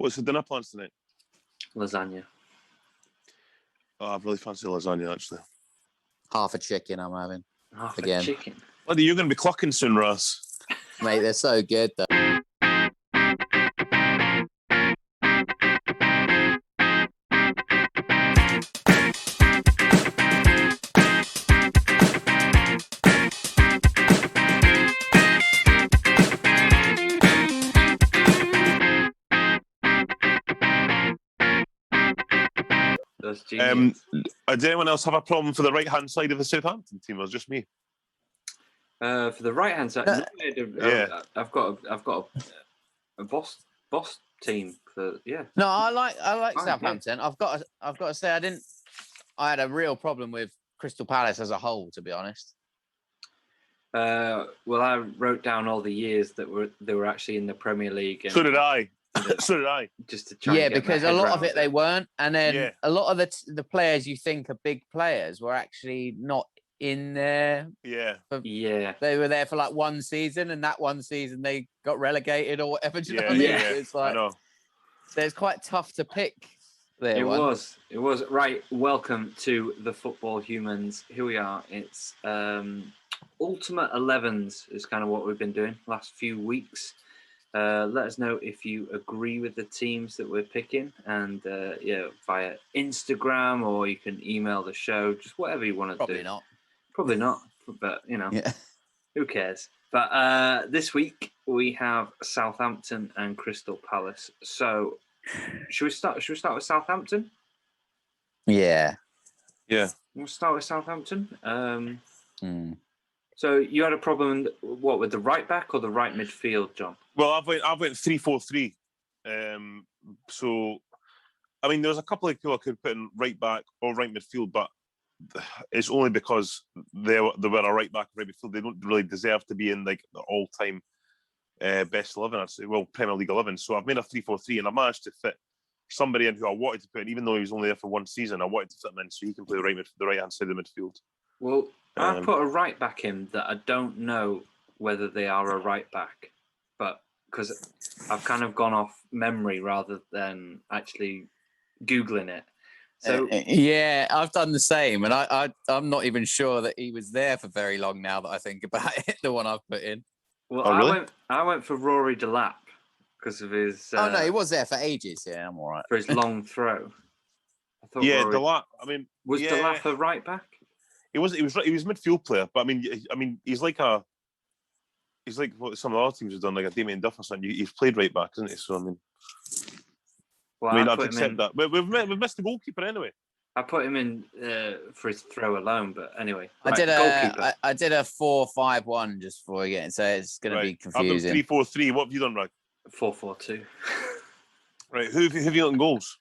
What's the dinner plans tonight? Lasagna. Oh, I really fancy lasagna, actually. Half a chicken I'm having. Half Again. a chicken. Bloody, you're going to be clocking soon, Ross. Mate, they're so good, though. That's genius. Did anyone else have a problem for the right-hand side of the Southampton team, or was it just me? For the right hand side, Yeah. I've got a boss team for No, I like Oh, Southampton. I've got to say I had a real problem with Crystal Palace as a whole, to be honest. Well, I wrote down all the years that they were actually in the Premier League. And So did I. So did I. Just to try. And get because my a head lot of around it they weren't, and then a lot of the players you think are big players were actually not in there. Yeah. They were there for like one season, and that one season they got relegated or whatever. Do you know what I Yeah, mean? yeah. It's like, I know. so it's quite tough to pick. It was right. Welcome to the Football Humans. Here we are. It's Ultimate 11s is kind of what we've been doing last few weeks. Let us know if you agree with the teams that we're picking, and via Instagram, or you can email the show. Just whatever you want to do. Probably not, but who cares? But this week we have Southampton and Crystal Palace. So should we start with Southampton? Yeah. We'll start with Southampton. So you had a problem, with the right back or the right midfield, John? Well, I went 3-4-3. So, I mean, there's a couple of people I could put in right back or right midfield, but it's only because they were a right back or right midfield. They don't really deserve to be in like the all-time best 11. I'd say, well, Premier League 11. So I've made a 3-4-3, and I managed to fit somebody in who I wanted to put in, even though he was only there for one season. I wanted to fit him in so he can play the right-hand side of the midfield. Well, I put a right back in that I don't know whether they are a right back, but because I've kind of gone off memory rather than actually Googling it. So I've done the same, and I'm not even sure that he was there for very long now that I think about it. The one I've put in. Well, really? I went for Rory Delap because of his. No, he was there for ages. Yeah, I'm all right. For his long throw. I thought Delap. I mean, was Delap a right back? He was midfield player, but I mean, he's like what some of the other teams have done, like a Damien Duff or something. He's played right back, isn't he? So I mean, I'd accept that. But we've missed the goalkeeper anyway. I put him in for his throw alone, but anyway. I did a 4-5-1 just for again, so it's going to be confusing. I've done 3-4-3. What have you done, Rag? 4-4-2. Right. Who have you got in goals?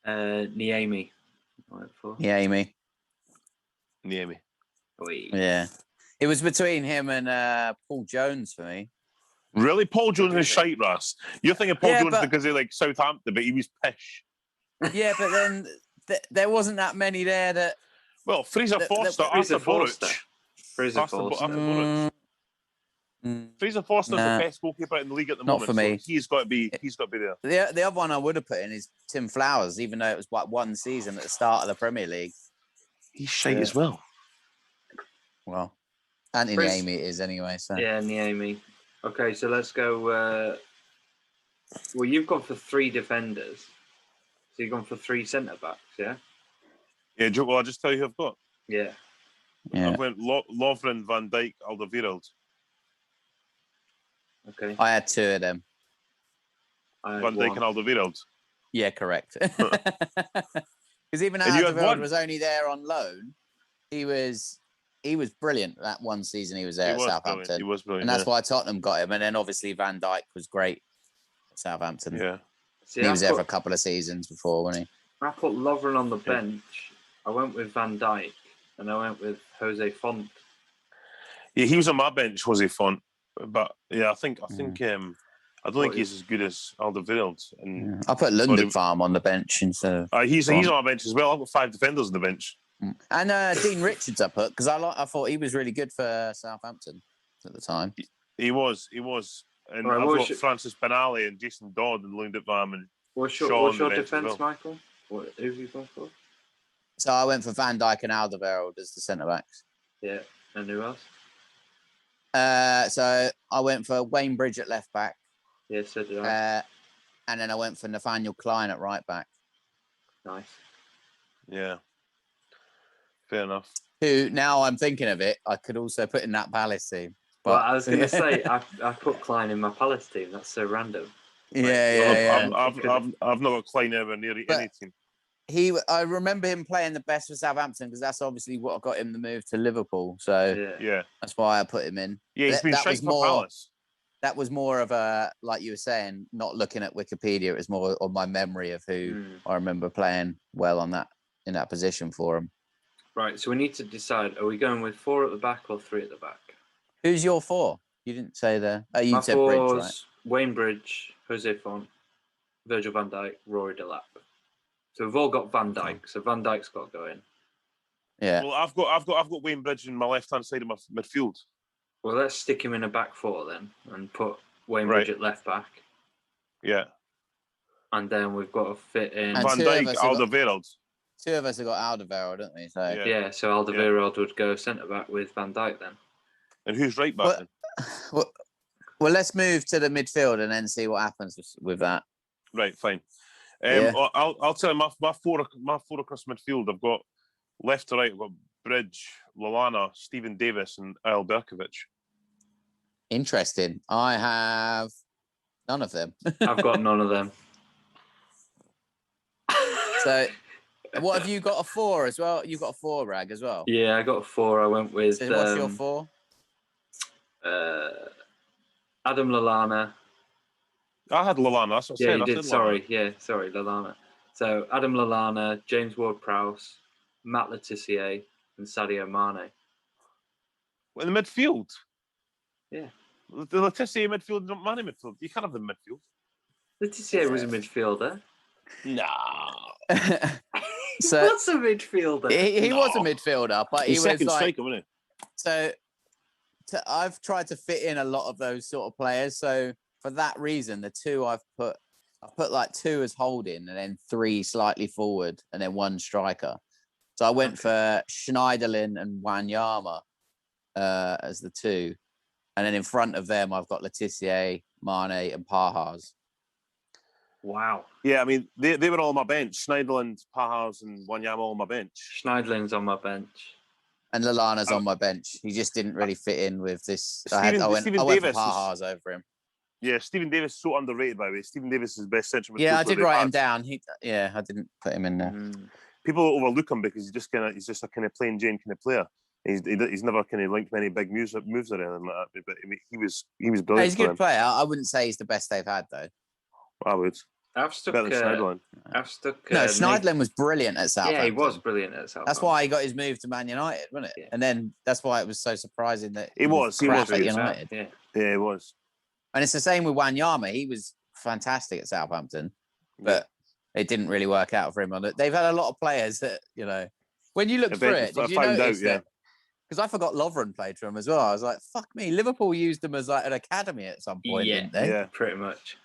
Niemi. Niemi. Yeah. It was between him and Paul Jones for me. Really? Paul Jones is shite, Ross. You're thinking Paul Jones because they like Southampton, but he was pish. Yeah, but then there wasn't that many there that... Well, Fraser Forster after Boruc. Fraser Forster's the best goalkeeper in the league at the moment. Not for me. So he's got to be there. The other one I would have put in is Tim Flowers, even though it was like one season at the start of the Premier League. He's shite as well. Well, Anthony Niemi it is anyway. So yeah, Niemi. Okay, so let's go. Well, you've gone for 3 defenders. So you've gone for 3 centre backs, yeah? Yeah, well, I'll just tell you who I've got. Yeah. I went Lovren, Van Dijk, Alderweireld. Okay. I had 2 of them. Van Dijk and Alderweireld. Yeah, correct. Because even Alderweireld was only there on loan, he was brilliant that one season he was there at Southampton. He was brilliant. And that's why Tottenham got him. And then obviously Van Dijk was great at Southampton. Yeah. See, he was there for a couple of seasons before, wasn't he? I put Lovren on the bench. I went with Van Dijk, and I went with Jose Font. Yeah, he was on my bench, Jose Font. But yeah, I think I don't think he's as good as Alderweireld. And I put London Farm on the bench instead of. He's on my bench as well. I've got 5 defenders on the bench. And Dean Richards I put because I thought he was really good for Southampton at the time. He was. And Right, I've got Francis Benali and Jason Dodd and Lundetvam and what's your defence, Michael? Who have you gone for? So I went for Van Dijk and Alderweireld as the centre backs. Yeah, and who else? So I went for Wayne Bridge at left back. Yeah, so did I. And then I went for Nathaniel Klein at right back. Nice. Yeah. Fair enough. Who, now I'm thinking of it, I could also put in that Palace team. But... Well, I was going to say, I put Klein in my Palace team. That's so random. Yeah. I've not got Klein ever near any team. I remember him playing the best for Southampton because that's obviously what got him the move to Liverpool. So yeah, that's why I put him in. Yeah, he's been shite for Palace. That was more of a, like you were saying, not looking at Wikipedia. It was more on my memory of who I remember playing well in that position for him. Right, so we need to decide: are we going with 4 at the back or 3 at the back? Who's your 4? You didn't say there. Oh, you said Bridge, right? Wayne Bridge, Jose Font, Virgil van Dijk, Rory Delap. So we've all got Van Dijk. So Van Dijk's got to go in. Yeah. Well, I've got Wayne Bridge in my left-hand side of my midfield. Well, let's stick him in a back 4 then, and put Wayne Bridge at left back. Yeah. And then we've got to fit in Van Dijk, Alderweireld. 2 of us have got Alderweireld, don't we? So yeah. So Alderweireld would go centre back with Van Dijk then. And who's right back then? Well, let's move to the midfield and then see what happens with that. Right, fine. I'll tell you my four across midfield. I've got left to right. I've got Bridge, Lallana, Stephen Davis, and Al Berkovic. Interesting. I have none of them. I've got none of them. So, what have you got? A 4 as well? You got a 4, Rag, as well? Yeah, I got a 4. I went with. So what's your 4? Adam Lallana. I had Lallana. That's what I said. You did. Sorry, Lallana. So Adam Lallana, James Ward-Prowse, Matt Le Tissier, and Sadio Mane. In the midfield? Yeah. The Le Tissier midfield, not Mane midfield. You can't have the midfield. Le Tissier was a midfielder. No. He was a midfielder. He was a midfielder, but he was second like... striker, wasn't he? So I've tried to fit in a lot of those sort of players. So for that reason, the 2 I put like 2 as holding and then 3 slightly forward and then 1 striker. So I went for Schneiderlin and Wanyama as the 2. And then in front of them, I've got Le Tissier, Mane and Pahars. Wow. Yeah, I mean, they were all on my bench. Schneiderlin, Pahars and Wanyama all on my bench. Schneiderlin's on my bench. And Lallana's on my bench. He just didn't really fit in with this. Stephen I went for Pahars over him. Yeah, Stephen Davis is so underrated, by the way. Stephen Davis is the best central midfielder. Yeah, I did write him down. I didn't put him in there. People overlook him because he's just a kind of plain Jane kind of player. He's never kind of linked many big moves or anything like that. But he was brilliant. He's a good player. I wouldn't say he's the best they've had though. I would. I've stuck. Better than Schneiderlin. No, Schneiderlin was brilliant at Southampton. Yeah, he was brilliant at Southampton. That's why he got his move to Man United, wasn't it? Yeah. And then that's why it was so surprising that he was at United. Yeah, he was. And it's the same with Wanyama. He was fantastic at Southampton, but it didn't really work out for him. They've had a lot of players that, when you look through it, did you notice that? Because I forgot Lovren played for him as well. I was like, fuck me. Liverpool used them as like an academy at some point, didn't they? Yeah, pretty much.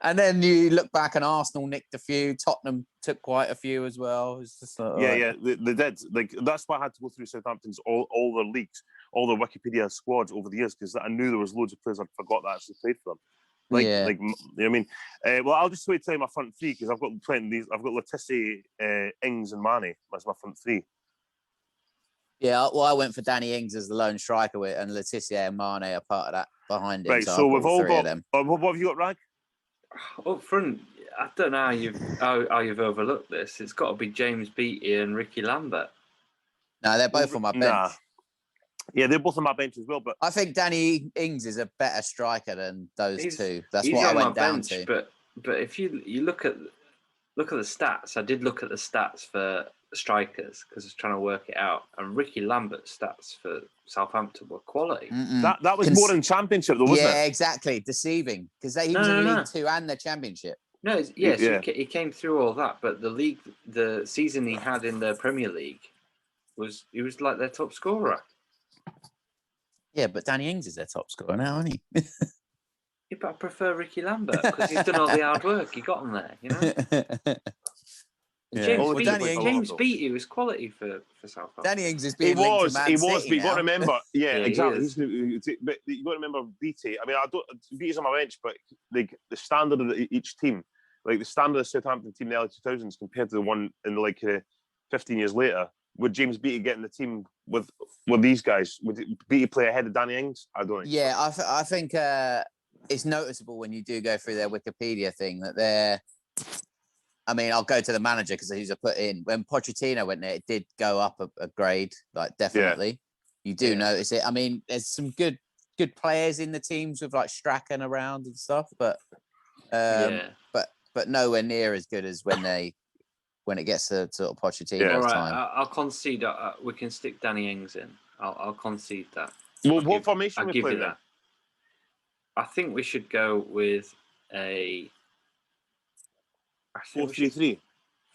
And then you look back and Arsenal nicked a few. Tottenham took quite a few as well. It's just they did. Like, that's why I had to go through Southampton's all their leagues, all their Wikipedia squads over the years, because I knew there was loads of players I forgot that actually played for them. Well, I'll just wait to tell you my front 3 because I've got plenty of these. I've got Le Tissier, Ings, and Mane. That's my front 3. Yeah, well, I went for Danny Ings as the lone striker, and Le Tissier and Mane are part of that behind him. Right, so we've all got. What have you got, Rag? Up front, I don't know how you've overlooked this. It's got to be James Beattie and Ricky Lambert. No, they're both on my bench. Nah. Yeah, they're both on my bench as well. But I think Danny Ings is a better striker than those 2. That's what I went down to. But if you look at the stats, I did look at the stats for strikers because I was trying to work it out. And Ricky Lambert's stats for Southampton were quality. That was more in Championship, though, wasn't it? Yeah, exactly. Deceiving because he was in League 2 and the Championship. No, he came through all that, but the season he had in the Premier League he was like their top scorer. Yeah, but Danny Ings is their top scorer now, isn't he? Yeah, but I prefer Ricky Lambert because he's done all the hard work. He got him there, you know. Yeah. James, Well, Beattie, Danny Ings- James Beattie was quality for Southampton. Danny Ings is He being linked to was, Man he was, City but you got to now. remember, yeah, Yeah, he exactly. is. But you got to remember BT. I mean, I don't BT's on my bench, but like the standard of each team, like the standard of the Southampton team in the early 2000s compared to the one in like 15 years later, would James Beattie get in the team with these guys? Would Beattie play ahead of Danny Ings? I don't think. Yeah, I think it's noticeable when you do go through their Wikipedia thing that they're. I mean, I'll go to the manager because he's a put in. When Pochettino went there, it did go up a grade, like definitely. You do notice it. I mean, there's some good players in the teams with like Strachan around and stuff, but but nowhere near as good as when it gets to sort of Pochettino's All right, time. I'll concede. We can stick Danny Ings in. I'll concede that. Well, what formation I'll we give play you then? that. I think we should go with a 4-3-3.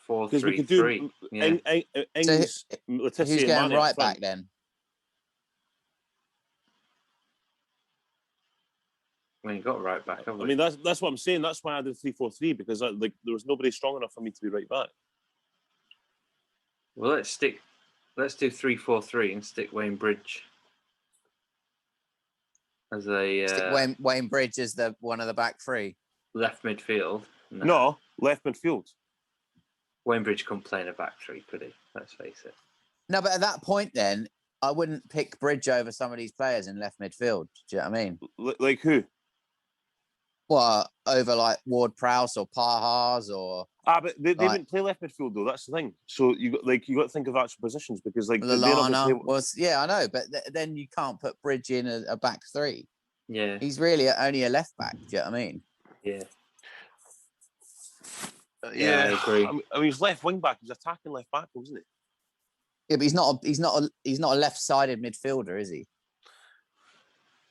4-3-3. Yeah. Ings, So Letizia, who's and going Mane right up front. back then? We ain't got right back, have we? I mean, that's what I'm saying. That's why I did 3-4-3 because there was nobody strong enough for me to be right back. Well, let's do 3-4-3 and stick Wayne Bridge as a Stick Wayne Bridge as the one of the back three. left midfield. No, left midfield. Wayne Bridge couldn't play in a back three, could he? Let's face it. No, but at that point, then I wouldn't pick Bridge over some of these players in left midfield. Do you know what I mean? Like who? Well, over like Ward Prowse or Parhas or But they didn't play left midfield though. That's the thing. So you got to think of actual positions because like Lallana was. Yeah, I know, but then you can't put Bridge in a back three. Yeah. He's really only a left back. Do you know what I mean? Yeah. Yeah, I agree. I mean, he's left wing back. He's attacking left back, wasn't he? Yeah, but he's not a left-sided midfielder, is he?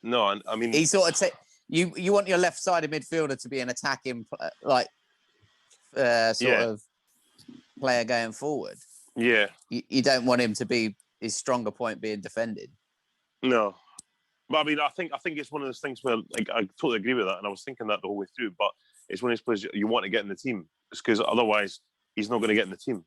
No, I mean He sort of you want your left-sided midfielder to be an attacking of player going forward. Yeah. You don't want him to be his stronger point being defended. No. But I mean, I think it's one of those things where like I totally agree with that, and I was thinking that the whole way through. But it's one of those players you want to get in the team, because otherwise he's not going to get in the team.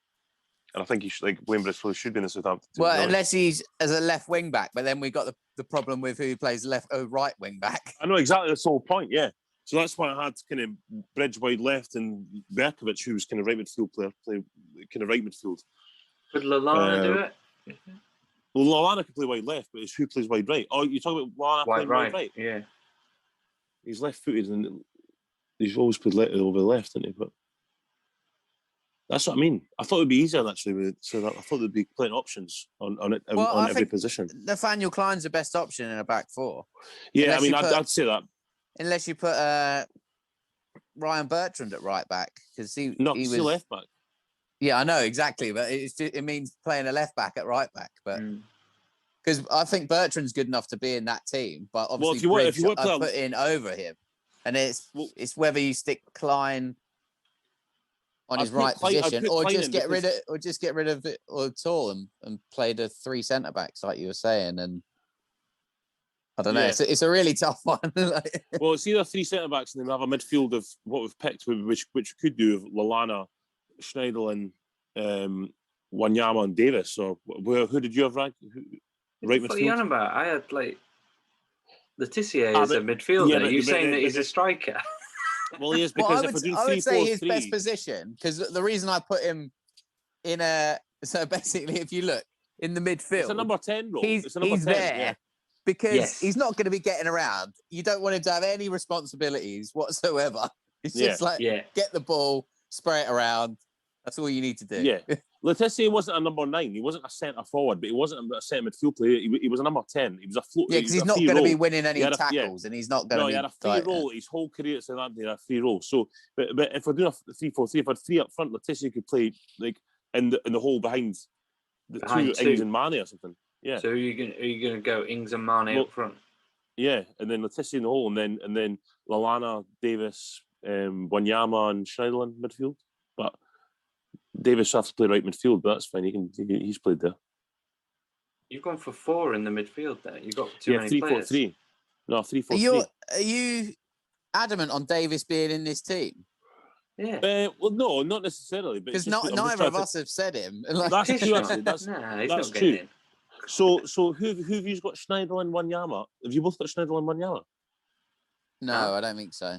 And I think he should, like Wayne Bridge should be in the Southampton team. Well, unless he's as a left wing back, but then we've got the problem with who plays right wing back. I know exactly, that's the whole point. Yeah, so that's why I had kind of Bridge wide left and Berkovic, who was kind of right midfield player, play kind of right midfield. Could Lallana do it? Well, Lallana can play wide left, but it's who plays wide right. Oh, you're talking about Lallana playing wide right? Yeah. He's left-footed and he's always played over the left, hasn't he? But that's what I mean. I thought it would be easier actually. So I thought there'd be plenty of options on every position. Nathaniel Klein's the best option in a back four. Yeah, I mean, I'd say that. Unless you put Ryan Bertrand at right back, because he was left back. Yeah, I know exactly, but it means playing a left back at right back. But because I think Bertrand's good enough to be in that team, but obviously if you want to put in over him, and it's whether you stick Klein on his right position, or just get rid of it at all and play the three centre backs like you were saying. And I don't know, it's a really tough one. Well, it's either three centre backs and then we have a midfield of what we've picked, which we could do of Lallana, Schneiderlin, Wanyama, and Davis. So who did you have right midfield? What are you on about? I had like Letizia as a midfielder. You're saying that he's a striker? Well, he is, because if we're doing 3-4-3, I would say his best position, because the reason I put him in so basically, if you look in the midfield, it's a number 10 role. He's 10, there because he's not going to be getting around. You don't want him to have any responsibilities whatsoever. It's just get the ball, spray it around. That's all you need to do. Yeah. Letizia wasn't a number 9. He wasn't a centre forward, but he wasn't a centre midfield player. He was a number 10. He was a float. Yeah, because he's not going to be winning any tackles, and he's not going to be. He had a free role his whole career at Southampton. He had a free role. So, but if we're doing a 3-4-3, if I had 3 up front, Letizia could play like in the hole behind the two Ings and Mane or something. Yeah. So are you going to go Ings and Mane up front? Yeah, and then Letizia in the hole, and then Lallana, Davis, Wanyama, and Schneiderlin midfield. But Davis has to play right midfield, but that's fine. He's played there. You've gone for 4 in the midfield there. You've got too many players. 3-4-3. No, 3-4-3. Are you adamant on Davis being in this team? Yeah. Well, no, not necessarily. But Because I'm just neither trying of to- us have said him. Like, That's Piss true. not. Actually, that's Nah, he's that's not getting true. in. So who have you got? Schneider and Wanyama. Have you both got Schneider and Wanyama? no, Huh? I don't think so.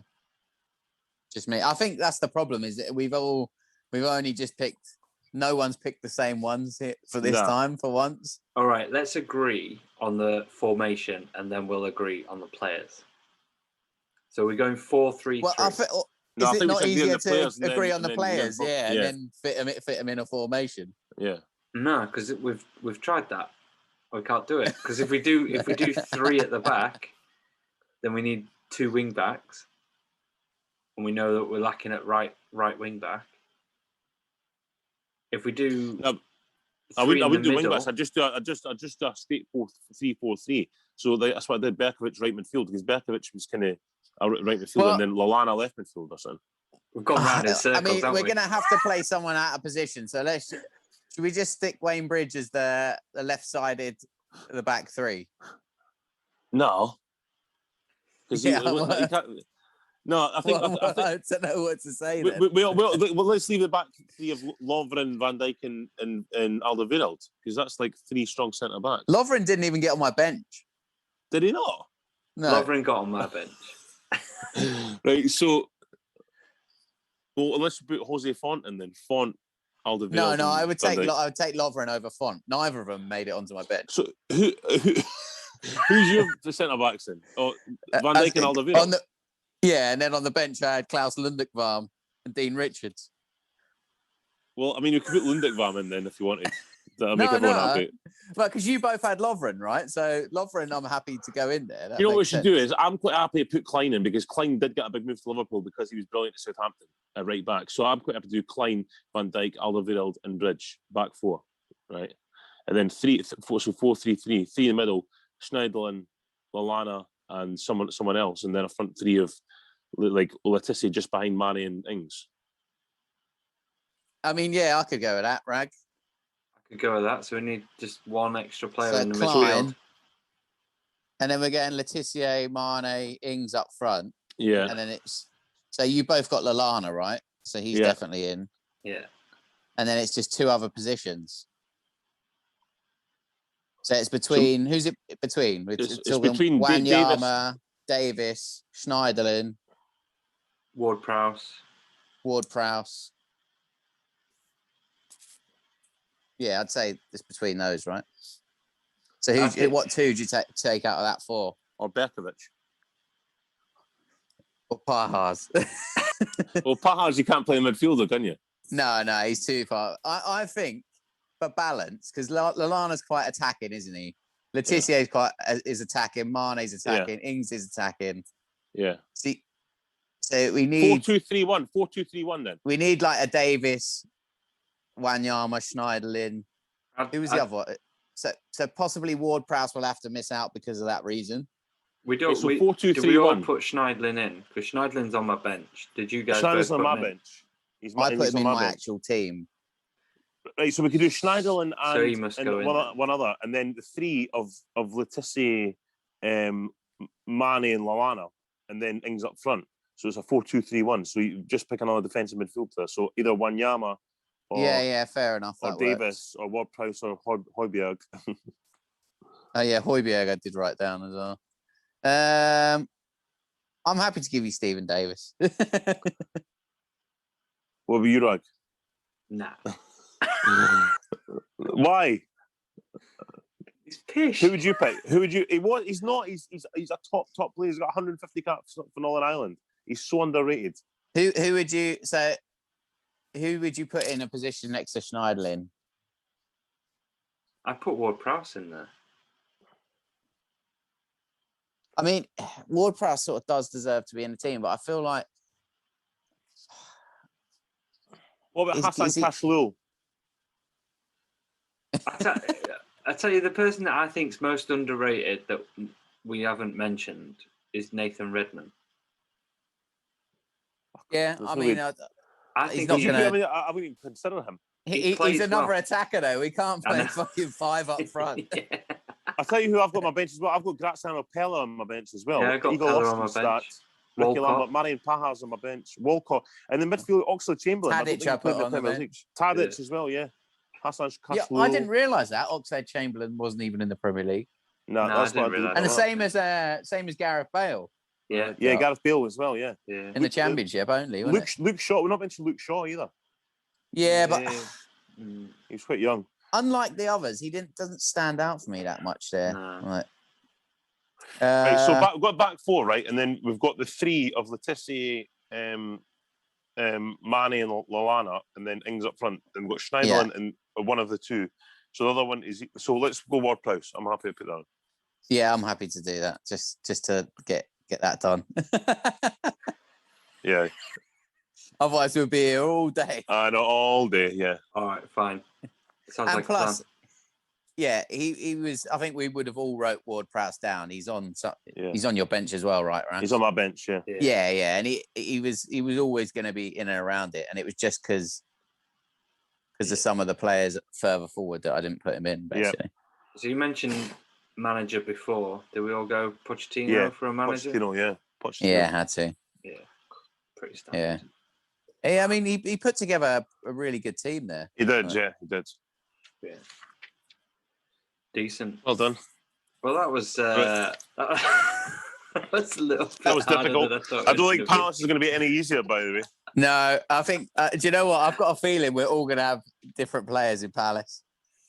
Just me. I think that's the problem. Is that we've only just picked. No one's picked the same ones here for this No. time for once. All right, let's agree on the formation, and then we'll agree on the players. So we're going 4-3-3. Well, is No, I it think we not should agree on easier the to players and agree then- on the and then- players? and then- Yeah, yeah. and then fit them in a formation. Yeah. No, because we've tried that. We can't do it because if we do 3 at the back, then we need 2 wing backs, and we know that we're lacking at right wing back. If we do, No, I 3 wouldn't in the do wing middle, backs. I just do a straight 4-3-4-3. So that's why I did Berkovic right midfield because Berkovic was kind of a right midfield Well- and then Lallana left midfield or something. we've gone round in circles. I mean, haven't we're we? going to have to play someone out of position. So should we just stick Wayne Bridge as the left-sided, the back three? No, because Yeah, he can't. No, I think. Well, I think I don't know what to say we, then. well, let's leave the back three of Lovren, Van Dijk, and Alderweireld because that's like 3 strong centre backs. Lovren didn't even get on my bench. Did he not? No. Lovren got on my bench. Right. So, well, unless you put Jose Font in, then Font, Alderweireld. No, and I would Van take Dijk. Lovren over Font. Neither of them made it onto my bench. So who's your centre backs then? Oh, Van I Dijk and think Alderweireld. Yeah, and then on the bench I had Klaus Lundekvam and Dean Richards. Well, I mean, you could put Lundekvam in then if you wanted. That'll make No, everyone no. happy. But because you both had Lovren, right? So Lovren, I'm happy to go in there. That You know what we makes should sense. do is I'm quite happy to put Klein in because Klein did get a big move to Liverpool because he was brilliant at Southampton at right back. So I'm quite happy to do Klein, Van Dijk, Alderweireld, and Bridge back 4, right? And then 4-3-3, 3 in the middle, Schneiderlin, Lallana, and someone else, and then a front 3 of like Letizia just behind Mane and Ings. I mean, yeah, I could go with that, Rag. I could go with that. So we need just 1 extra player So in the Klein, midfield. and then we're getting Letizia, Mane, Ings up front, Yeah. and then it's so you both got Lallana, right? So he's Yeah. definitely in, Yeah. and then it's just 2 other positions. So it's between who's it between? It's talking between Wanyama, Davis, Schneiderlin, Ward-Prowse. Ward-Prowse. Yeah, I'd say it's between those, right? So what 2 do you take out of that 4? Or Berkovic. Or Pahars? Well, Pahars, you can't play in midfielder, can you? No, he's too far. I think for balance, because Lallana's quite attacking, isn't he? Letizia is attacking, Mane's attacking, Ings is attacking. Yeah. See, so we need 4-2-3-1. 4-2-3-1 then. we need like a Davis, Wanyama, Schneiderlin. Who was the other one? So possibly Ward-Prowse will have to miss out because of that reason. We don't. So Did 4-2-3-1. we all put Schneiderlin in? Because Schneiderlin's on my bench. Did you guys? Schneider's both on put my him in? bench. I put him in on my bench. actual team. Right, so we could do Schneiderlin So he and, must and go in one other, and then the 3 of Letizia, Mane and Lallana, and then Ings up front. So it's a 4-2-3-1. So you just pick another defensive midfielder. So either Wanyama or Yeah, fair enough. or That Davis or Ward-Prowse or Højbjerg. Oh yeah, Højbjerg I did write down as well. I'm happy to give you Stephen Davis. What were you like? Nah. Why? He's pish. Who would you pick? Who would you? He's not. He's a top player. He's got 150 caps for Northern Ireland. He's so underrated. Who would you put in a position next to Schneiderlin? I put Ward-Prowse in there. I mean, Ward-Prowse sort of does deserve to be in the team, but I feel like What about Hassan is he- Kashlul? I tell you, the person that I think's most underrated that we haven't mentioned is Nathan Redmond. yeah, There's I no mean, way- I think not he- gonna- I mean, I wouldn't even consider him. He plays he's another well. attacker though. We can't I play know. fucking 5 up front. Yeah. I'll tell you who I've got on my bench as well. I've got Graziano Pella on my bench as well. Yeah, I've got Eagle Pella on Lustig my bench. stats. Ricky Walcott. Lambert, Marion Pajas on my bench, Walcott, and then midfield Oxlade-Chamberlain. I don't Tadic think he I played put in on the Premier bench. League. Tadic as well, yeah. Hassan Yeah, Castro. I didn't realise that Oxlade-Chamberlain wasn't even in the Premier League, No, No, that's I what I didn't did. realise and the that. same as Gareth Bale. Yeah. Yeah, Gareth Bale as well, yeah. Yeah. In the Championship only, wasn't it? Luke Shaw, we're not mentioning Luke Shaw either. Yeah, but He was quite young. unlike the others, he doesn't stand out for me that much there. No. Right. Right, so we've got back four, right? And then we've got the three of Letizia, Mane and Lallana, and then Ings up front. And we've got Schneiderlin and one of the two. So the other one is... So let's go Ward-Prowse. I'm happy to put that on. Yeah, I'm happy to do that. Just to get that done. Yeah. Otherwise, we'll be here all day. I know, all day, yeah. All right, fine. Sounds And like plus, a plan. yeah, he was. I think we would have all wrote Ward-Prowse down. He's on. Yeah. He's on your bench as well, right? He's on my bench, yeah. Yeah, and he was always going to be in and around it, and it was just because of some of the players further forward that I didn't put him in, basically. So you mentioned manager before. Did we all go Pochettino for a manager? Pochettino, yeah. Pochettino. Yeah, had to. Yeah, pretty standard. Yeah, I mean, he put together a really good team there. He did, yeah, he did. Yeah. Decent. Well done. Well, that was that was a little bit That was harder difficult. than I thought I it don't was think gonna be. Palace is going to be any easier, by the way. No, I think. Do you know what? I've got a feeling we're all going to have different players in Palace.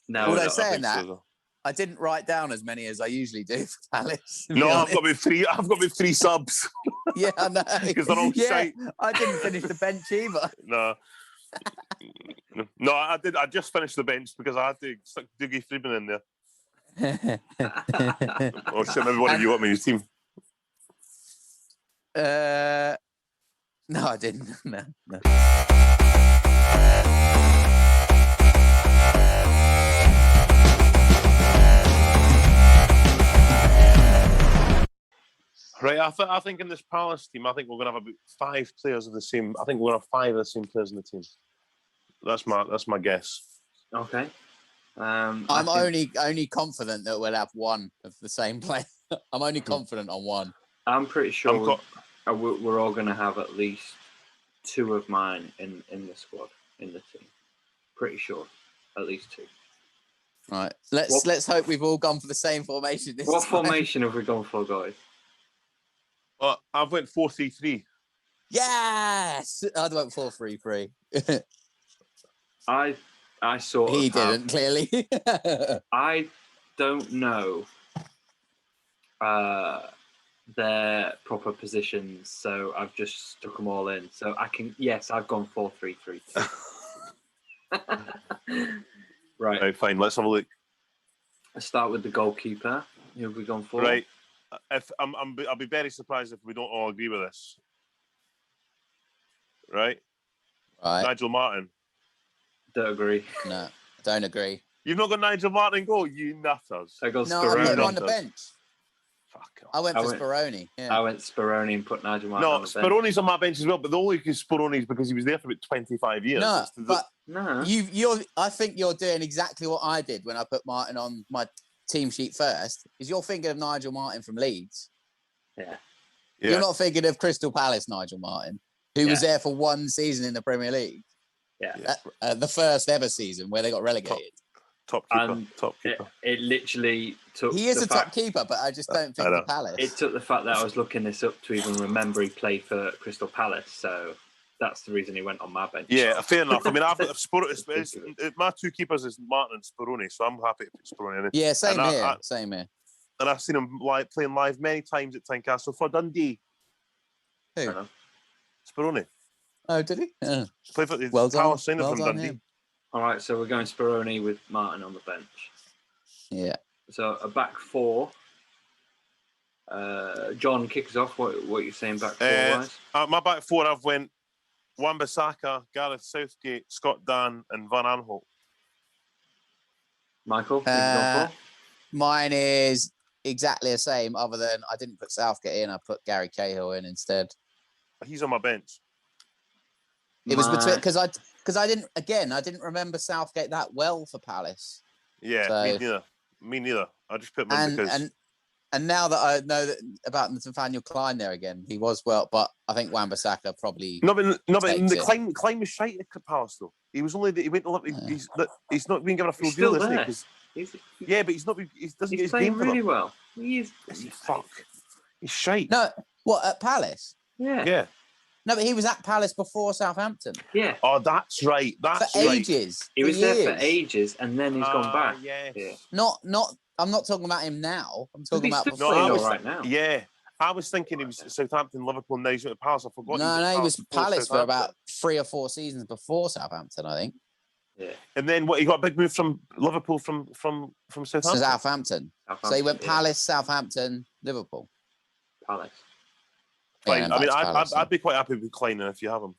No, Although I saying think that, so. I didn't write down as many as I usually do for Palace. to be No, I've honest. got about three. I've got about three subs. Yeah, I know. Because they're all shite. I didn't finish the bench either. No, I did. I just finished the bench because I had to stick Dougie Freeman in there. Oh shit! Maybe one of you got me in your team. No, I didn't. No. Right, I think in this Palace team, I think we're going to have about 5 players of the same. I think we're going to have 5 of the same players in the team. That's my guess. Okay. I'm only confident that we'll have one of the same player. I'm only confident on one. I'm pretty sure we're all going to have at least 2 of mine in the squad, in the team. Pretty sure, at least 2. Right. Let's hope we've all gone for the same formation this time. What formation have we gone for, guys? Well, I've went 4-3-3. Yes, I went 4-3-3. I sort of He have, didn't clearly. I don't know their proper positions, so I've just stuck them all in. So I can, yes, I've gone 4-3-3. Right, Fine. Let's have a look. let's start with the goalkeeper. Who have we gone for? Right. I'll be very surprised if we don't all agree with this. Right. Right. Nigel Martin. Don't agree. No, don't agree. You've not got Nigel Martin in goal, you nutters. I got No, I put him Speroni. on the bench. Fuck off. I went I for went- Speroni. Yeah. I went Speroni and put Nigel Martin on No, the bench. Speroni's on my bench as well, but the only reason Speroni is because he was there for about 25 years. No, It's the- but No. I think you're doing exactly what I did when I put Martin on my team sheet first. Is you're thinking of Nigel Martin from Leeds. Yeah. You're not thinking of Crystal Palace Nigel Martin, who was there for one season in the Premier League. Yeah. The first ever season where they got relegated. top keeper. And Top keeper. It literally took. He is the a top fact- keeper, but I just don't think I know. for Palace. It took the fact that I was looking this up to even remember he played for Crystal Palace, so that's the reason he went on my bench. Yeah, fair enough. I mean, I've got my 2 keepers is Martin and Speroni, so I'm happy to put Speroni in. Yeah, same And here. Same here. And I've seen him playing live many times at Tynecastle for Dundee. Who? Fair enough. Speroni. Oh, did he? Oh. Played for the Well done. Palace signed him Well from done Dundee. him. All right, so we're going Speroni with Martin on the bench. Yeah. So a back 4. John, kick us off. What are you saying back 4 wise? My back 4, I've went Wan-Bissaka, Gareth Southgate, Scott Dan, and Van Aanholt. Michael, who have you gone for? Mine is exactly the same, other than I didn't put Southgate in. I put Gary Cahill in instead. He's on my bench. It was between because I didn't remember Southgate that well for Palace. Yeah, So- me neither. I just put him in because And now that I know that about Nathaniel Klein there again, he was well, but I think Wan-Bissaka probably. No, but takes the it. Klein was shite at Palace though. He was only he went to he's not been given a full He's deal still this there. year. Yeah, but he's not. He doesn't get He's his game playing for really them. well. He is. Fuck. He's shite. No, what at Palace? Yeah. Yeah. No, but he was at Palace before Southampton Yeah. Oh, that's right. That's for right. ages. He was years. there for ages, and then he's gone back. Yes. Yeah. Not. I'm not talking about him now. I'm talking He's about still before. playing I was- all right now. Yeah. I was thinking he was at Southampton, Liverpool, now he's at Palace. I forgot. No, he was before Palace for Southampton. about 3 or 4 seasons before Southampton, I think. Yeah. And then what? He got a big move from Liverpool from Southampton. So Southampton. So he went Palace, Southampton, Liverpool. Palace. Fine. Yeah, I mean, back to Palace, I'd be quite happy with Kleiner if you have him.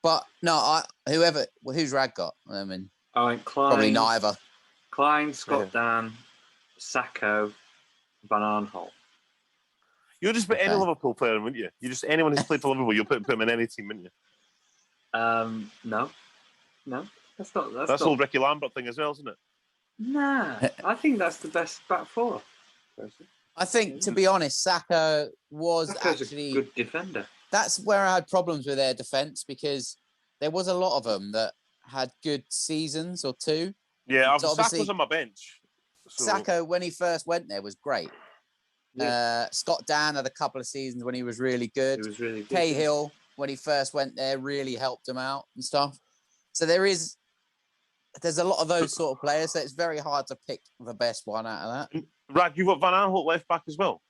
But no, who's Rad got? I mean, I went Klein. probably neither. Klein, Scott Dan, Sacco, Van Aanholt. You'll just put any Okay. Liverpool player in, wouldn't you? You just anyone who's played for Liverpool, you'll put him in any team, wouldn't you? No, that's not. That's not. the old Ricky Lambert thing as well, isn't it? Nah, I think that's the best back four. Personally. I think, to be honest, Sacco was Sacco's actually. a good defender. That's where I had problems with their defense because there was a lot of them that had good seasons or two. Yeah, So obviously- Saka's on my bench. So, Sacco, when he first went there, was great. Yeah. Scott Dan had a couple of seasons when he was really good. It was really good. Cahill, when he first went there, really helped him out and stuff. So there's a lot of those sort of players. So it's very hard to pick the best one out of that. Rag, you've got Van Aanholt left back as well.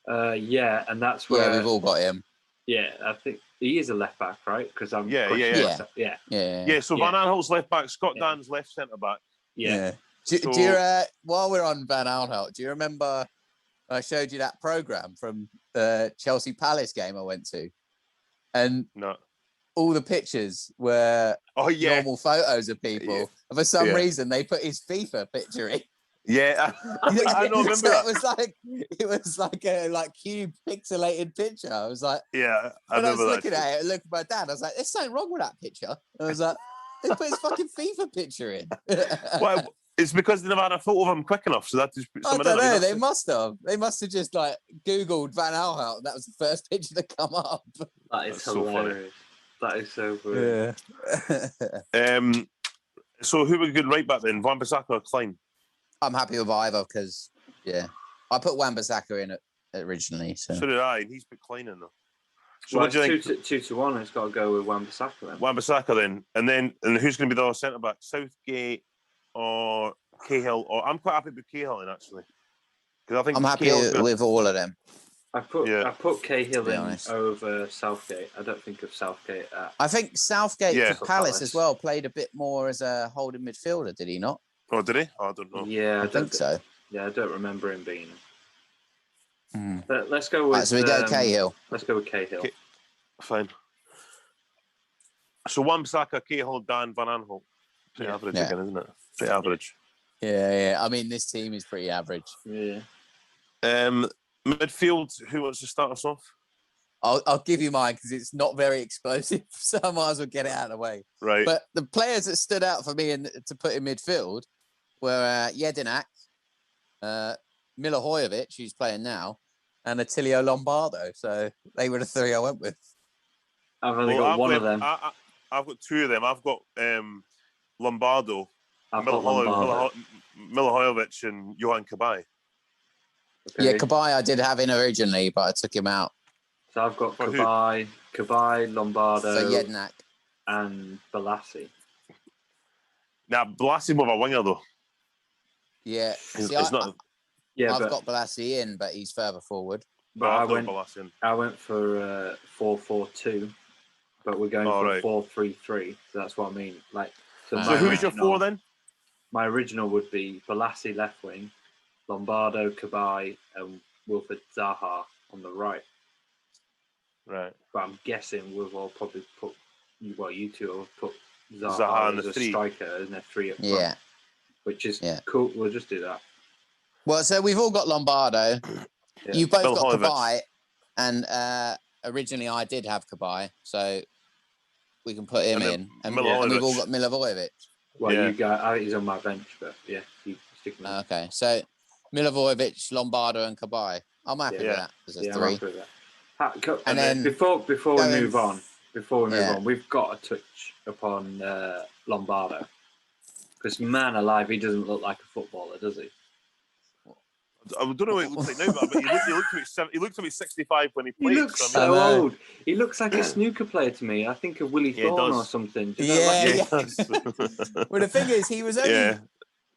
Yeah, and that's where. Yeah, we've all got him. Yeah, I think he is a left back, right? Because I'm. Yeah. Yeah. Yeah. So Yeah. Van Aanholt's left back, Scott Yeah. Dan's left centre back. Yeah. Do So- you while we're on Van Aanholt, do you remember I showed you that program from the Chelsea Palace game I went to, and No. all the pictures were Oh yeah, normal photos of people. Yeah. And for some Yeah. reason, they put his FIFA picture in. yeah. I don't remember So that. it was like a cube pixelated picture. I was like, Yeah, I when I was remember looking that. at it, looking at my dad, I was like, there's something wrong with that picture. I was like, they put his fucking FIFA picture in. Well, it's because they never had a photo of him quick enough, so that just put I someone don't in. I know. mean, They that's- must have. They must have just like Googled Van Aanholt. And that was the first picture to come up. That is That's so funny. hilarious. That is so funny. So who would good right back then? Wan-Bissaka or Klein? I'm happy with either because, yeah, I put Wan-Bissaka in it originally. So So did I, and he's put Klein in though. So Well, what do you it's think? 2-1. It's got to go with Wan-Bissaka then. Wan-Bissaka then, and who's going to be the other centre back? Southgate or Cahill? Or I'm quite happy with Cahill in actually, because I think I'm happy Cahill's gonna- with all of them. I put Cahill To be in honest. over Southgate. I don't think of Southgate at. I think Southgate Yeah. for Palace as well played a bit more as a holding midfielder, did he not? Oh, did he? Oh, I don't know. Yeah, I think so. Yeah, I don't remember him being. Mm. But let's go with. Right, so we go Cahill. Let's go with Cahill. Okay. Fine. So Wan-Bissaka, Cahill, Dan, Van Aanholt. Pretty Yeah. average Yeah. again, isn't it? Pretty average. Yeah. I mean, this team is pretty average. Yeah. Midfield, who wants to start us off? I'll give you mine because it's not very explosive, so I might as well get it out of the way. Right. But the players that stood out for me to put in midfield were Jedinak, Milivojevic, who's playing now, and Attilio Lombardo. So they were the three I went with. I've only got one of them. I've got two of them. I've got Lombardo, I've got Lombardo. Milivojevic, and Johan Cabaye. Okay. Yeah, Cabaye I did have in originally, but I took him out So I've got For who? Cabaye, Lombardo, for Jedinak. and Balassi. Now, Blassie more of a winger though. Yeah, It's See, not. Yeah, I've but, got Balassi in, but he's further forward. but I've got Blassie in. I went for 4-4-2, but we're going Oh, for right. 4-3-3. So that's what I mean. Like, So So who's your four then? My original would be Balassi left wing, Lombardo, Cabaye, and Wilfred Zaha on the right. Right. But I'm guessing we've all probably put, you two will put Zaha Zaha on as the a three. striker, isn't there? Three up front, Yeah. which is Yeah. cool. We'll just do that. Well, so we've all got Lombardo. Yeah. You both got Milivojevic. Cabaye, and originally I did have Cabaye, so we can put him And then in. And we've all Milivojevic. got Milivojevic. Well, Yeah. you guys, he's on my bench, but yeah, you stick him in. Okay, so Milivojevic, Lombardo, and Cabaye. I'm happy with that as a I'm three. happy with that. And then before we move on, we've got to touch upon Lombardo, because man alive, he doesn't look like a footballer, does he? I don't know what he looks like now, but he looked to me 65 when he played. He looks so old. He looks like a snooker player to me. I think of Willie Thorne or something. Yeah. Well, the thing is, he was only.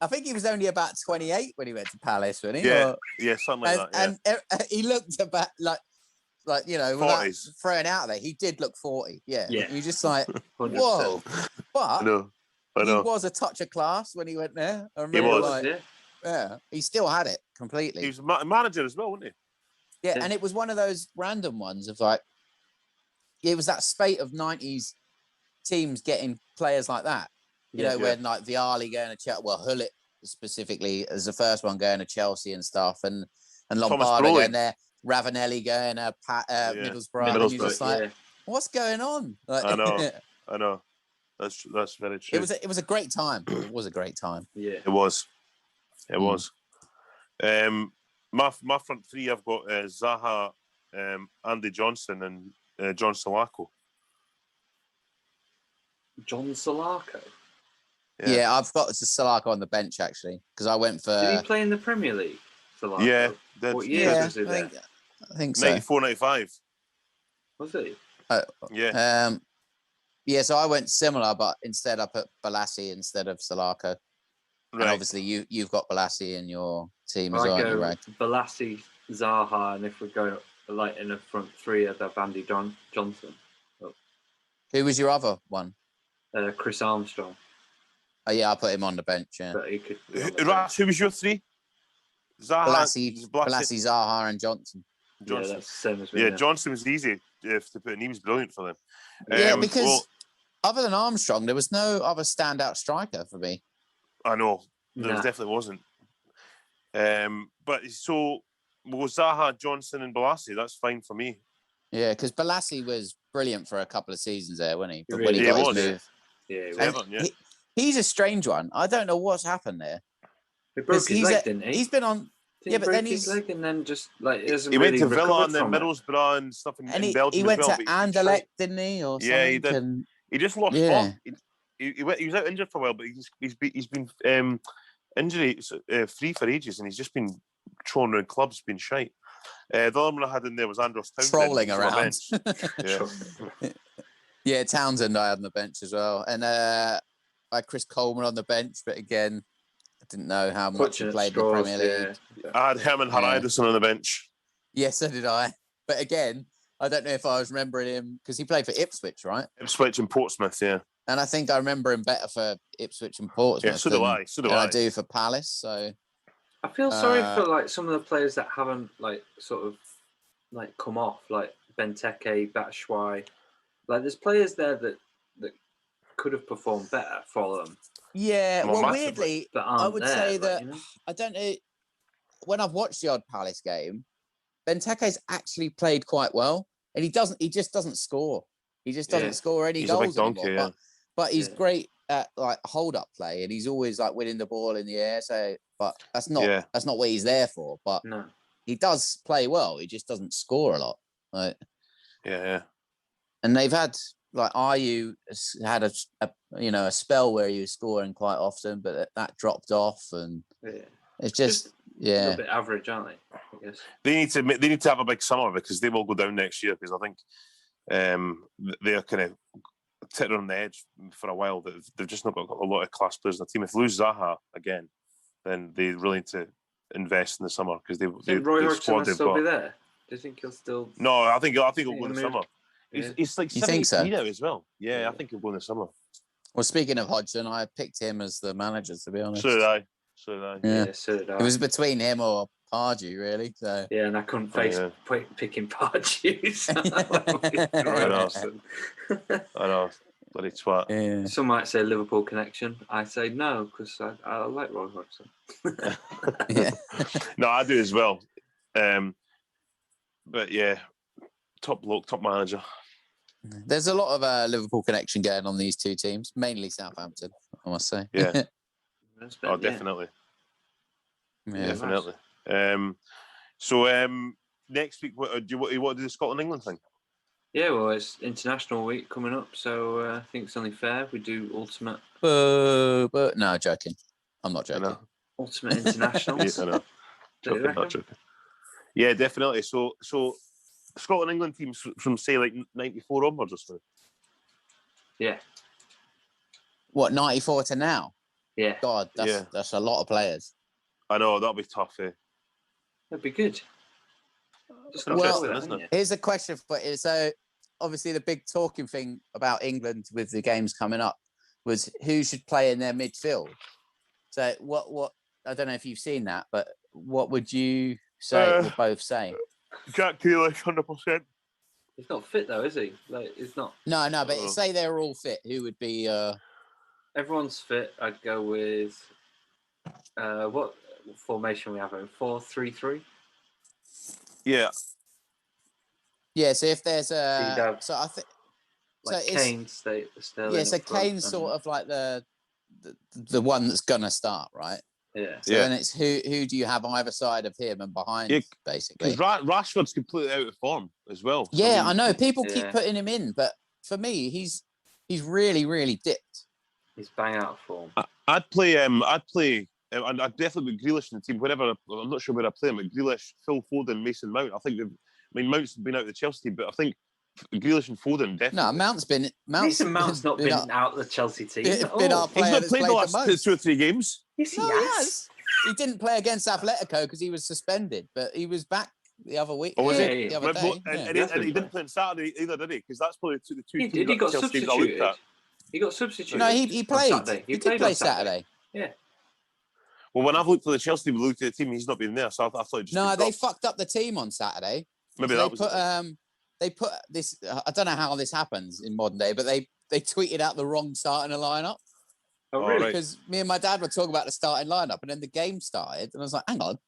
I think he was only about 28 when he went to Palace, wasn't he? Yeah, something like that. Yeah. And he looked about like without 40s. throwing out there, he did look 40. Yeah. You're just like, 100%. whoa. But I know. he was a touch of class when he went there. I remember, He was. Yeah, he still had it completely. He was a manager as well, wasn't he? Yeah, and it was one of those random ones of like, it was that spate of 90s teams getting players like that. You know, when like Vialli going to Chelsea, Hullet specifically as the first one going to Chelsea and stuff, and Lombardo going there, Ravanelli going to Middlesbrough. And you're just like, what's going on? Like, I know. That's very true. It was a great time. It was a great time. Yeah, it was. It was. My front three, I've got Zaha, Andy Johnson, and John Salako. John Salako? Yeah, I've got Salako on the bench actually, because I went for. Did he play in the Premier League? Salako? Yeah. What year was he there? I think so. 94, 95. Was he? Yeah. Yeah, so I went similar, but instead I put Balassi instead of Salako. Right. And obviously you've got Balassi in your team as well. I go Balassi, Zaha, and if we're going like in the front three, I'd have Andy Johnson. Oh. Who was your other one? Chris Armstrong. Oh yeah, I put him on the bench. Yeah. But he could. Who was your three? Zaha, Balassi, Zaha, and Johnson. Yeah, that's the same as me. Yeah, Johnson was easy to put, and he was brilliant for them. Yeah, because other than Armstrong, there was no other standout striker for me. I know. There definitely wasn't. But so Zaha, Johnson, and Balassi, that's fine for me. Yeah, because Balassi was brilliant for a couple of seasons there, wasn't he? But when he got his move. Yeah, he's a strange one. I don't know what's happened there. He broke his leg, didn't he? He's been on. But then his leg and then just like he went to Villa and then Middlesbrough and stuff in Belgium. He went as well, to Anderlecht, didn't he? Or something? Yeah, he did. He just lost form. He was out injured for a while, but he's been injury free for ages, and he's just been trolling around clubs, been shite. The other one I had in there was Andros Townsend. Trolling around. Yeah. Townsend I had on the bench as well. And I had Chris Coleman on the bench, but again, I didn't know how much he played in the Premier League. Yeah. I had Herman Haraidson on the bench. Yes, so did I. But again, I don't know if I was remembering him, because he played for Ipswich, right? Ipswich and Portsmouth, yeah. And I think I remember him better for Ipswich and Portsmouth. Yeah, so do I. I do for Palace. So I feel sorry for like some of the players that haven't like sort of like come off, like Benteke, Batshuayi. Like there's players there that could have performed better for them. Yeah, well, weirdly, I would say that I don't know. When I've watched the odd Palace game, Benteke's actually played quite well, and he just doesn't score. He just doesn't score any goals anymore. But he's great at like hold up play, and he's always like winning the ball in the air. So, but that's not what he's there for. But he does play well. He just doesn't score a lot. Right? Yeah. And they've had like Ayew had a spell where he was scoring quite often, but that dropped off, and it's just a little bit average, aren't they? I guess they need to have a big summer, because they will go down next year. Because I think they're kind of sitting on the edge for a while. They've just not got a lot of class players in the team. If they lose Zaha again, then they really need to invest in the summer, because Roy Hodgson will still be there. Do you think he'll still? No, I think he'll go in the summer. He's like 73 now as well. Yeah, I think he'll go in the summer. Well, speaking of Hodgson, I picked him as the manager, to be honest. So did I. Yeah, so did I. It was between him or Pardew, really. So yeah, and I couldn't face picking Pardew. I know. Bloody twat. Yeah. Some might say Liverpool connection. I say no, because I like Roy Hodgson. Yeah. No, I do as well. But yeah, top bloke, top manager. There's a lot of Liverpool connection going on these two teams, mainly Southampton, I must say. Yeah. Definitely. Yeah. Definitely. Next week, what do you want to do the Scotland England thing? Yeah, well, it's international week coming up, so I think it's only fair we do ultimate. But no, joking. I'm not joking. Ultimate internationals. I know. Joking, not joking. Yeah, definitely. So Scotland England teams from say like 94 onwards or something. Yeah. What, 94 to now? Yeah. God, that's a lot of players. I know, that'll be tough. That'd be good. Well, here's a question for you. So, obviously, the big talking thing about England with the games coming up was who should play in their midfield. So, what? I don't know if you've seen that, but what would you say? Or both say? Jack Grealish, 100%. He's not fit though, is he? Like, he's not. No, but say they're all fit. Who would be? Everyone's fit. I'd go with. What formation we have? 4-3-3. Yeah. Yeah. So if there's a, so I think. Like so Kane, Sterling. Yeah. So Kane's sort of like the one that's gonna start, right? Yeah. So then it's who do you have either side of him and behind, basically? Because Rashford's completely out of form as well. So I know people keep putting him in, but for me, he's really, really dipped. He's bang out of form. I'd play. I'd definitely put Grealish in the team. Whenever I'm not sure where I play him, but Grealish, Phil Foden, Mason Mount. I think Mount's been out of the Chelsea team, but I think Grealish and Foden definitely. No, Mason Mount's not been out of the Chelsea team. He's not played the last 2 or 3 games. Yes, he has. He didn't play against Atletico because he was suspended, but he was back the other week. Oh, was he? The other day. And he didn't play on Saturday either, did he? Because that's probably the two he teams did. He got Chelsea substituted. He got substituted. No, he played. Saturday. He did play Saturday. Yeah. Well, when I've looked at the Chelsea team, looked at the team, he's not been there, so I thought. No, they fucked up the team on Saturday. Maybe so that was. They put this. I don't know how this happens in modern day, but they tweeted out the wrong starting lineup. Oh, really? Because me and my dad were talking about the starting lineup, and then the game started, and I was like, "Hang on,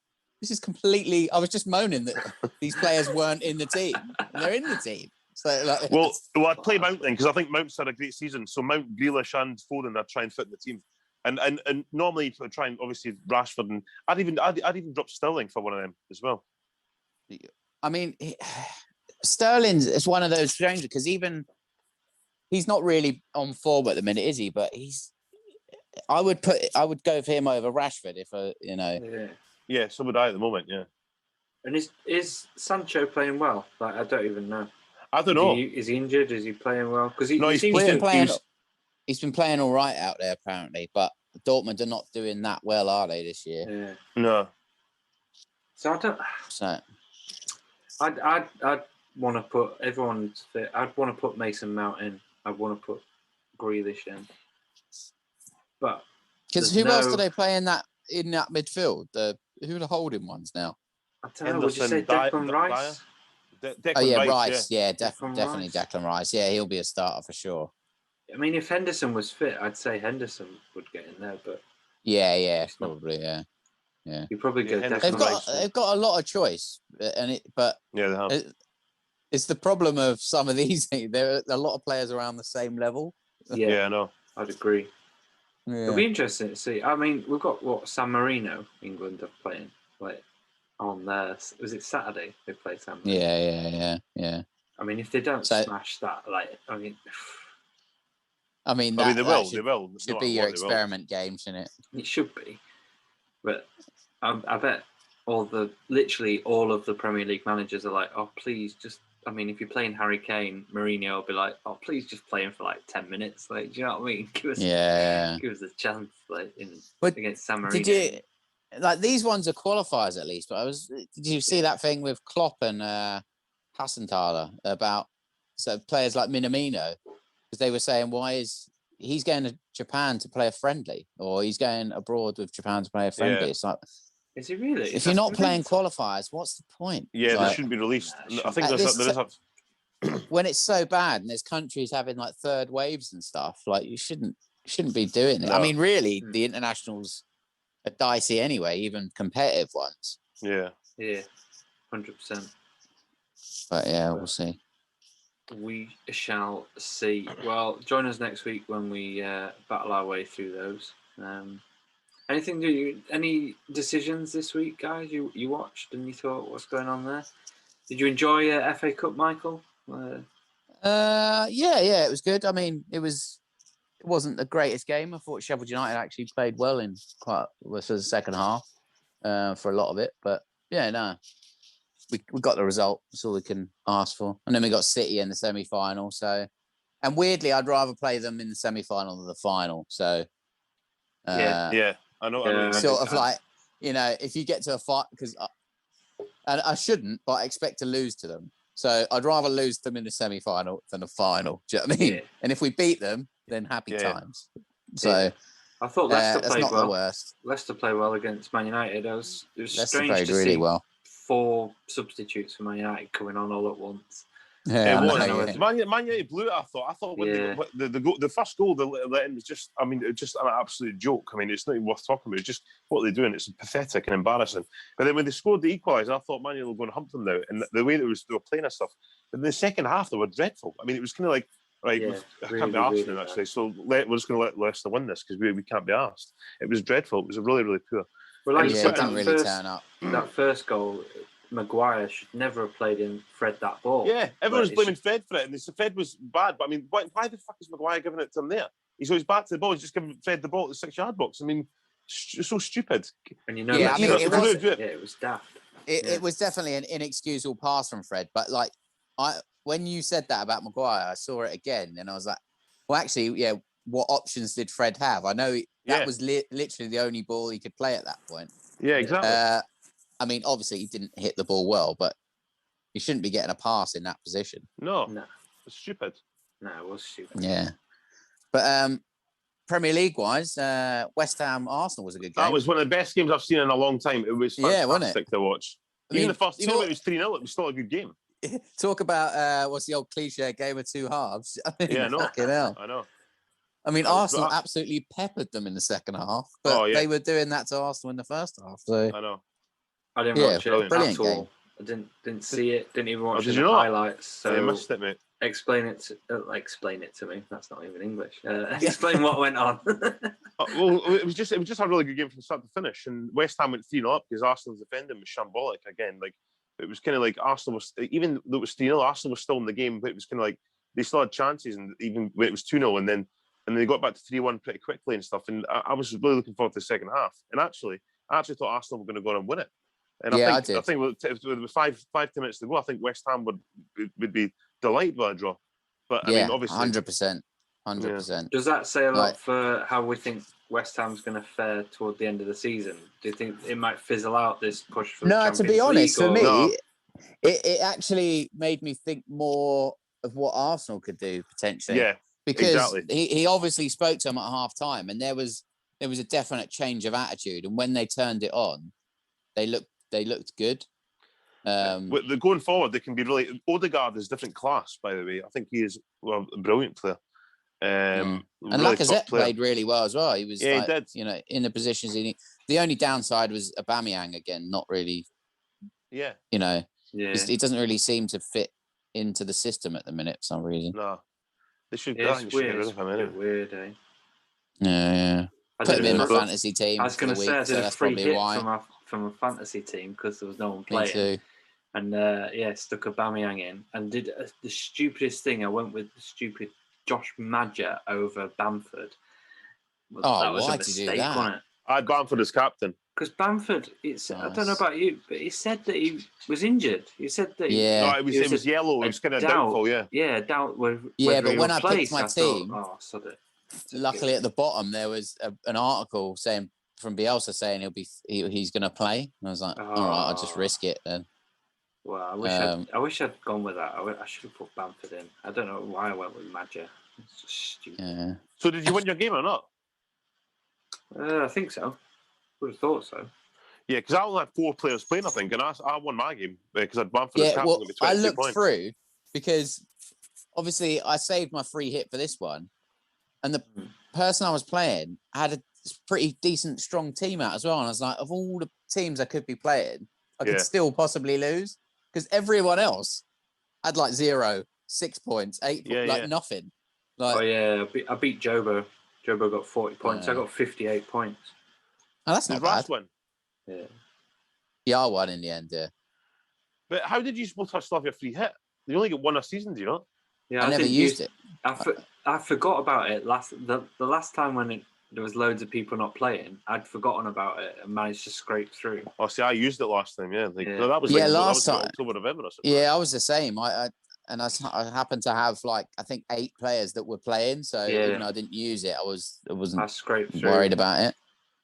this is completely." I was just moaning that these players weren't in the team. And they're in the team. So, like, well, I'd play Mount then because I think Mount's had a great season. So Mount, Grealish, and Foden are trying to fit in the team. And normally to try and obviously Rashford, and I'd even drop Sterling for one of them as well. I mean, Sterling is one of those strangers because even he's not really on form at the minute, is he? But I would go for him over Rashford if Yeah, so would I at the moment. Yeah. And is Sancho playing well? Like, I don't even know. I don't know. Is he injured? Is he playing well? Because he's been playing all right out there apparently, but Dortmund are not doing that well, are they, this year? Yeah. No. So I don't. So I'd want to put everyone's fit. I'd want to put Mason Mount in. I'd want to put Grealish in. But because who else do they play in that midfield? Who are the holding ones now? I don't know. Would you say Declan Rice? Rice. Yeah, definitely Declan Rice. Yeah, he'll be a starter for sure. I mean, if Henderson was fit, I'd say Henderson would get in there, but yeah, probably, yeah. You probably go. They've got a lot of choice, but yeah, they have. It's the problem of some of these. There are a lot of players around the same level. Yeah, I know. I'd agree. Yeah. It'll be interesting to see. I mean, we've got San Marino, England are playing on there. Was it Saturday they played San Marino? Yeah. I mean, if they don't smash that, they will. Should be your experiment game, shouldn't it? It should be, but I bet literally all of the Premier League managers are like, oh, please just. I mean, if you're playing Harry Kane, Mourinho will be like, oh, please just play him for 10 minutes. Like, do you know what I mean? Give us a chance, against San Marino. Did you these ones are qualifiers at least? But did you see that thing with Klopp and Hassenthaler about players like Minamino? Because they were saying, he's going to Japan to play a friendly, or he's going abroad with Japan to play a friendly? Yeah. It's like, is he really? If you're not playing qualifiers, what's the point? Yeah, they shouldn't be released. I think there is when it's so bad and there's countries having third waves and stuff, you shouldn't be doing it. No. I mean, really, the internationals are dicey anyway, even competitive ones. Yeah, 100%. But yeah, we'll see. We shall see. Well, join us next week when we battle our way through those. Any decisions this week, guys? You watched and you thought, what's going on there? Did you enjoy FA Cup, Michael? Yeah, it was good. I mean, it wasn't the greatest game. I thought Sheffield United actually played well in for the second half for a lot of it. But yeah, no, we got the result. That's all we can ask for. And then we got City in the semi-final. So, and weirdly, I'd rather play them in the semi-final than the final. So, yeah, I know. Sort of like, if you get to a fight, because I shouldn't, but I expect to lose to them. So I'd rather lose them in the semi-final than the final. Do you know what I mean? Yeah. And if we beat them, then happy times. So yeah. I thought Leicester played not well. the worst. Leicester played well against Man United. It was Leicester strange played to really see well. 4 substitutes for Man United coming on all at once. Yeah, It was. yeah. Man United blew it. I thought when the first goal they let in was just. I mean, it's just an absolute joke. I mean, it's not even worth talking about. It's just what they're doing. It's pathetic and embarrassing. But then when they scored the equaliser, I thought Man United were going to hump them now, and the way they were playing and stuff. But in the second half, they were dreadful. I mean, it was kind of like, right, I can't be arsed now, actually. So we're just going to let Leicester win this because we can't be arsed. It was dreadful. It was really, really poor. Well, like it didn't really turn up. That first goal, Maguire should never have played in Fred that ball. Yeah, everyone was blaming Fred for it, and Fred was bad. But I mean, why the fuck is Maguire giving it to him there? He's always back to the ball. He's just giving Fred the ball at the 6-yard box. I mean, it's so stupid. And it was daft. It was definitely an inexcusable pass from Fred. But like, when you said that about Maguire, I saw it again, and I was like, well, actually, yeah. What options did Fred have? I know that was literally the only ball he could play at that point. Yeah, exactly. I mean, obviously he didn't hit the ball well, but he shouldn't be getting a pass in that position. No. It's stupid. No, it was stupid. Yeah. But Premier League wise, West Ham Arsenal was a good game. That was one of the best games I've seen in a long time. It was fantastic to watch. Even when it was 3-0, it was still a good game. Talk about what's the old cliche, game of two halves. I mean, fucking hell. I know. I mean, Arsenal absolutely peppered them in the second half, but they were doing that to Arsenal in the first half. So I know. I didn't watch it brilliant at all. Game. I didn't see it. Didn't even watch the highlights. So you missed it, mate. Explain it to me. That's not even English. Explain what went on. Well, it was just a really good game from start to finish, and West Ham went 3-0 up because Arsenal's defending was shambolic again. Like it was kind of like Arsenal was, even though it was 3-0, Arsenal was still in the game, but it was kind of like they still had chances, and even when it was 2-0, and then they got back to 3-1 pretty quickly and stuff. And I was really looking forward to the second half. And I actually thought Arsenal were going to go on and win it. And I think with 5-10 minutes to go, I think West Ham would be delighted by a draw. But I mean, obviously, 100%. Yeah. Does that say a lot for how we think West Ham's going to fare toward the end of the season? Do you think it might fizzle out this push for the Champions League? To be honest, for me, it actually made me think more of what Arsenal could do potentially. Yeah. Because he obviously spoke to them at half time, and there was a definite change of attitude. And when they turned it on, they looked good. Going forward, they can be really. Odegaard is different class, by the way. I think he is a brilliant player. And really Lacazette played really well as well. He was, he did. In the positions he. The only downside was Aubameyang again, not really. Yeah. He doesn't really seem to fit into the system at the minute for some reason. No. They should get rid of him. It's weird, eh? Yeah. Put him in my fantasy team. I was going to say, I did a free hit from a fantasy team because there was no one playing. Me too. And stuck Aubameyang in and did the stupidest thing. I went with the stupid Josh Maja over Bamford. That was why a mistake, did you do that? wasn't it? I had Bamford as captain. Because Bamford, I don't know about you, but he said that he was injured. He said that it was yellow. It was kind of doubtful, yeah. Yeah, doubt. But when I picked my team, sod it. Luckily at the bottom there was an article saying from Bielsa saying he's going to play. And I was like, all right, I'll just risk it then. Well, I wish I'd gone with that. I should have put Bamford in. I don't know why I went with Maja. It's just stupid. Yeah. So did you win your game or not? I think so. Would have thought so. Yeah, because I only had 4 players playing, I think, and I won my game because I had Bamford as captain. Well, I looked through because obviously I saved my free hit for this one, and the person I was playing had a pretty decent, strong team out as well. And I was like, of all the teams I could be playing, I could still possibly lose because everyone else had like 0, 6 points, 8 points, nothing. I beat Jobo. Jobo got 40 points. I got 58 points. Oh, that's Did not bad. Ras win? Yeah. Yeah, I won in the end. Yeah. But how did you supposed to still have your free hit? You only get one a season, do you not? Yeah, I never didn't used it. I forgot about it the last time when there was loads of people not playing. I'd forgotten about it and managed to scrape through. Oh, see, I used it last time. Yeah, like, Yeah. that was Yeah, like, last that was time. October, November or something. Yeah, I was the same. I happened to have like I think 8 players that were playing. So Yeah. even though I didn't use it, I I wasn't scraped through. worried about it.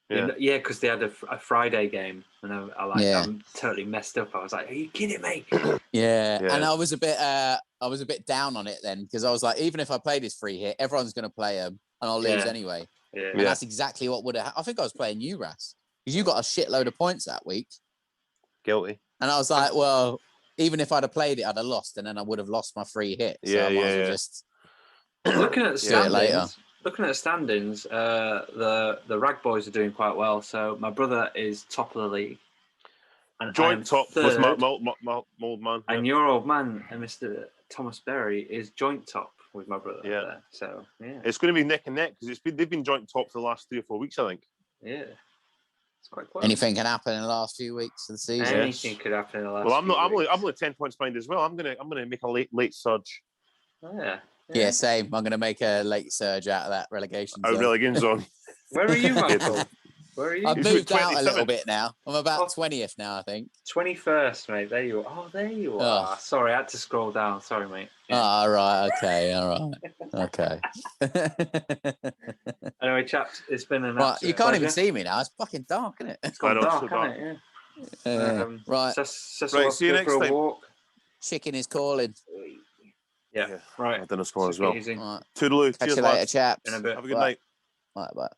Yeah, because they had a Friday game, and I'm totally messed up. I was like, "Are you kidding me?" Yeah, Yeah. and I was a bit down on it then because I was like, even if I play this free hit, everyone's going to play them, and I'll lose Yeah. anyway. Yeah. And that's exactly what would have. I think I was playing you, Ras, because you got a shitload of points that week, Guilty. and I was like, well, even if I'd have played it, I'd have lost, and then I would have lost my free hit. So I might as well just Looking at do it later. standings, the Rag Boys are doing quite well. So my brother is top of the league, and Joint top third, with my old man. and your old man, Mr. Thomas Berry, is joint top with my brother. Yeah. There. So yeah, It's going to be neck and neck because they've been joint top for the last 3 or 4 weeks, I think. yeah, it's quite close. anything can happen in the last few weeks of the season. Anything could happen in the last. Well, I'm few only 10 points behind as well. I'm gonna make a late surge. weeks. Yeah. Yeah, same. I'm going to make a late surge out of that relegation Out zone. relegation zone. Where are you, Michael? Where are you? I've He's moved with out a 27. little bit now. I'm about Oh. 20th now, I think. 21st, mate. There you are. Oh, there you are. Oh. Sorry, I had to scroll down. Sorry, mate. Yeah. All right. Okay. All right. Okay. Anyway, chaps, it's been an Right. absolute You can't even pleasure. see me now. It's fucking dark, isn't it? It's gone I know, it's dark, so dark. hasn't it? Yeah. Right. Cecil Right, wants see you to go next for a time. walk. Chicken is calling. Yeah. Right. I've done a score as Take it well. easy. All right. Toodaloo. Catch Cheers, you later, lads. chaps. In a bit. Have a good Bye. night. Bye. Bye.